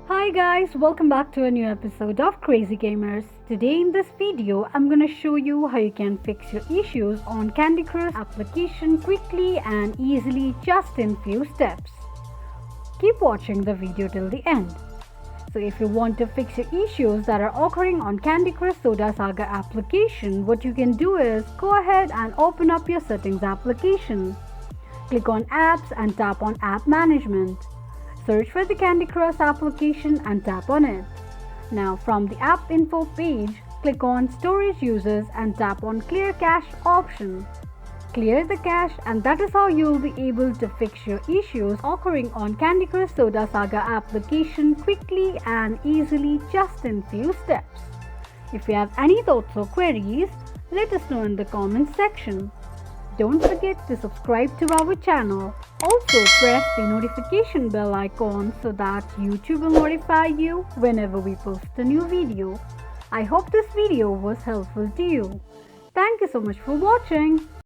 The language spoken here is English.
Hi guys, welcome back to a new episode of Crazy Gamers. Today in this video, I'm gonna show you how you can fix your issues on Candy Crush application quickly and easily just in few steps. Keep watching the video till the end. So if you want to fix your issues that are occurring on Candy Crush Soda Saga application, what you can do is go ahead and open up your settings application. Click on apps and tap on app management. Search for the Candy Crush application and tap on it. Now from the app info page, click on storage users and tap on clear cache option. Clear the cache and that is how you will be able to fix your issues occurring on Candy Crush Soda Saga application quickly and easily just in few steps. If you have any thoughts or queries, let us know in the comments section. Don't forget to subscribe to our channel. Also press the notification bell icon so that YouTube will notify you whenever we post a new video. I hope this video was helpful to you. Thank you so much for watching.